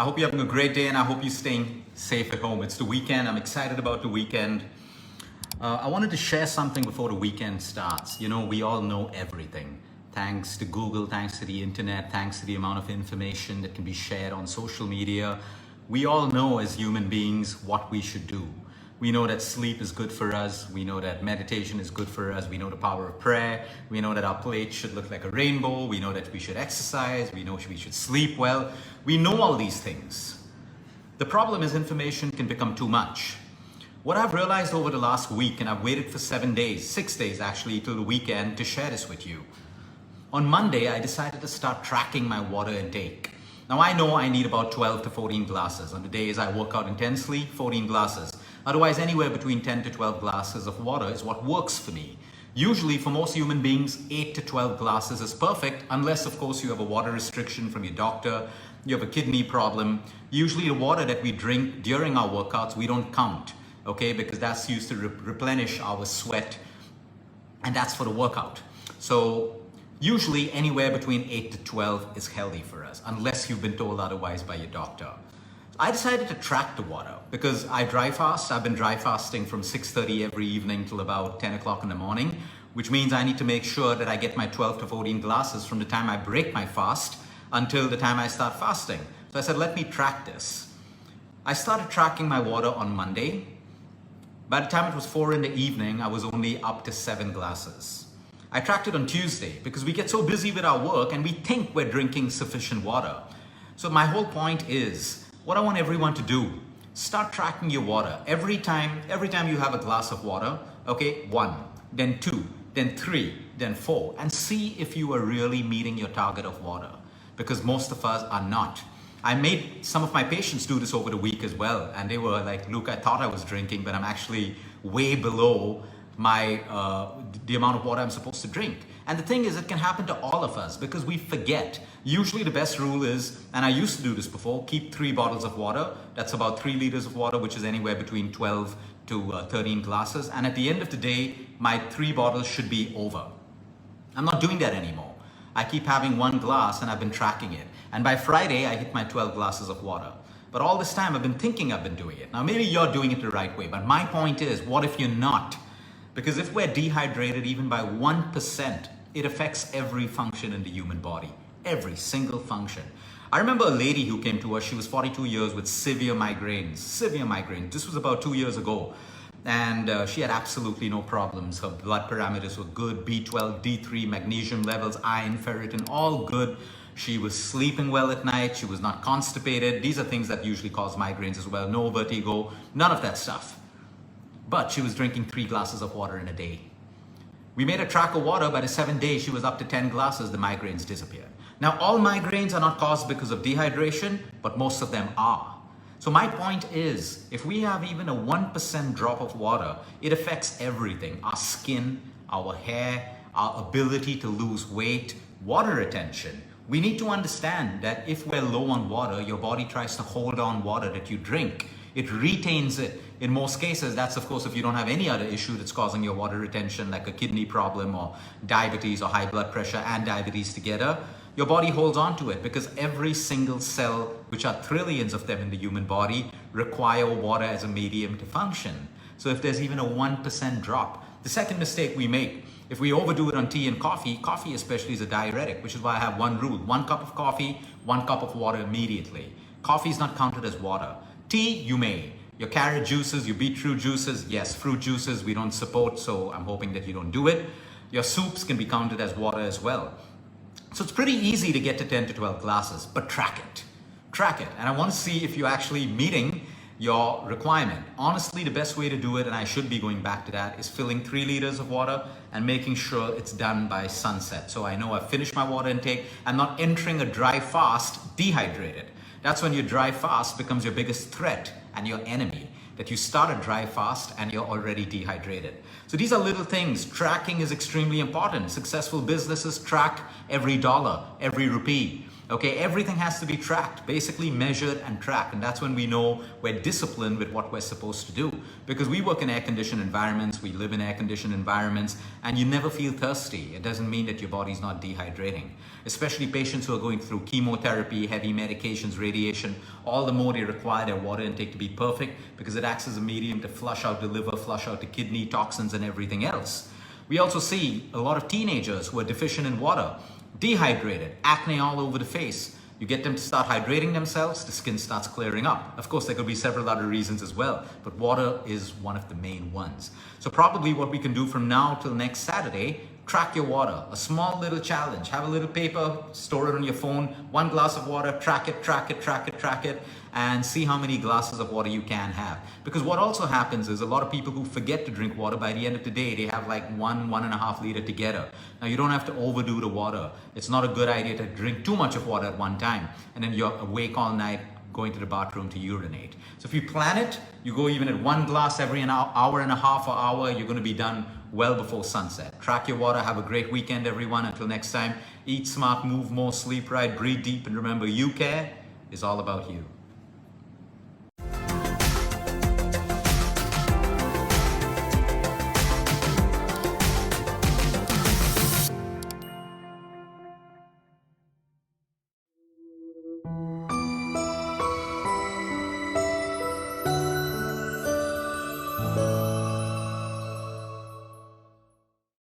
I hope you're having a great day and I hope you're staying safe at home. It's the weekend. I'm excited about the weekend. I wanted to share something before the weekend starts. You know, we all know everything. Thanks to Google, thanks to the internet, thanks to the amount of information that can be shared on social media. We all know as human beings what we should do. We know that sleep is good for us. We know that meditation is good for us. We know the power of prayer. We know that our plate should look like a rainbow. We know that we should exercise. We know we should sleep well. We know all these things. The problem is information can become too much. What I've realized over the last week, and I've waited for 7 days, 6 days actually, till the weekend to share this with you. On Monday, I decided to start tracking my water intake. Now I know I need about 12 to 14 glasses. On the days I work out intensely, 14 glasses. Otherwise, anywhere between 10 to 12 glasses of water is what works for me. Usually, for most human beings, 8 to 12 glasses is perfect, unless, of course, you have a water restriction from your doctor, you have a kidney problem. Usually, the water that we drink during our workouts, we don't count, okay? Because that's used to replenish our sweat, and that's for the workout. So, usually, anywhere between 8 to 12 is healthy for us, unless you've been told otherwise by your doctor. I decided to track the water because I dry fast. I've been dry fasting from 6:30 every evening till about 10 o'clock in the morning, which means I need to make sure that I get my 12 to 14 glasses from the time I break my fast until the time I start fasting. So I said, let me track this. I started tracking my water on Monday. By the time it was 4 in the evening, I was only up to 7 glasses. I tracked it on Tuesday because we get so busy with our work and we think we're drinking sufficient water. So my whole point is, what I want everyone to do, start tracking your water. Every time you have a glass of water, okay, 1, then 2, then 3, then 4, and see if you are really meeting your target of water, because most of us are not. I made some of my patients do this over the week as well, and they were like, Luke, I thought I was drinking, but I'm actually way below my the amount of water I'm supposed to drink. And the thing is, it can happen to all of us because we forget. Usually the best rule is, and I used to do this before, keep 3 bottles of water. That's about 3 liters of water, which is anywhere between 12 to 13 glasses. And at the end of the day, my 3 bottles should be over. I'm not doing that anymore. I keep having 1 glass and I've been tracking it. And by Friday, I hit my 12 glasses of water. But all this time I've been thinking I've been doing it. Now maybe you're doing it the right way, but my point is, what if you're not? Because if we're dehydrated even by 1%, it affects every function in the human body, every single function. I remember a lady who came to us, she was 42 years with severe migraines. This was about 2 years ago. And she had absolutely no problems. Her blood parameters were good, B12, D3, magnesium levels, iron, ferritin, all good. She was sleeping well at night. She was not constipated. These are things that usually cause migraines as well. No vertigo, none of that stuff. But she was drinking 3 glasses of water in a day. We made her track of water. By the 7th day, she was up to 10 glasses. The migraines disappeared. Now, all migraines are not caused because of dehydration, but most of them are. So my point is, if we have even a 1% drop of water, it affects everything. Our skin, our hair, our ability to lose weight, water retention. We need to understand that if we're low on water, your body tries to hold on water that you drink. It retains it. In most cases, that's of course if you don't have any other issue that's causing your water retention, like a kidney problem or diabetes or high blood pressure and diabetes together, your body holds on to it because every single cell, which are trillions of them in the human body, require water as a medium to function. So if there's even a 1% drop, the second mistake we make, if we overdo it on tea and coffee, coffee especially is a diuretic, which is why I have one rule: 1 cup of coffee, 1 cup of water immediately. Coffee is not counted as water. Tea, you may. Your carrot juices, your beetroot juices, yes, fruit juices we don't support, so I'm hoping that you don't do it. Your soups can be counted as water as well. So it's pretty easy to get to 10 to 12 glasses, but track it. Track it. And I want to see if you're actually meeting your requirement. Honestly, the best way to do it, and I should be going back to that, is filling 3 liters of water and making sure it's done by sunset. So I know I've finished my water intake. I'm not entering a dry fast dehydrated. That's when your dry fast becomes your biggest threat and your enemy, that you start a dry fast and you're already dehydrated. So these are little things. Tracking is extremely important. Successful businesses track every dollar, every rupee. Okay, everything has to be tracked, basically measured and tracked. And that's when we know we're disciplined with what we're supposed to do. Because we work in air-conditioned environments, we live in air-conditioned environments, and you never feel thirsty. It doesn't mean that your body's not dehydrating. Especially patients who are going through chemotherapy, heavy medications, radiation, all the more they require their water intake to be perfect because it acts as a medium to flush out the liver, flush out the kidney, toxins, and everything else. We also see a lot of teenagers who are deficient in water, dehydrated, acne all over the face. You get them to start hydrating themselves, the skin starts clearing up. Of course, there could be several other reasons as well, but water is one of the main ones. So probably what we can do from now till next Saturday, track your water. A small little challenge. Have a little paper, store it on your phone, 1 glass of water, track it, track it, track it, track it, and see how many glasses of water you can have. Because what also happens is a lot of people who forget to drink water, by the end of the day, they have like 1.5 liter together. Now you don't have to overdo the water. It's not a good idea to drink too much of water at one time, and then you're awake all night going to the bathroom to urinate. So if you plan it, you go even at 1 glass every hour and a half or hour, you're going to be done well before sunset. Track your water. Have a great weekend, everyone. Until next time, eat smart, move more, sleep right, breathe deep, and remember, you care is all about you.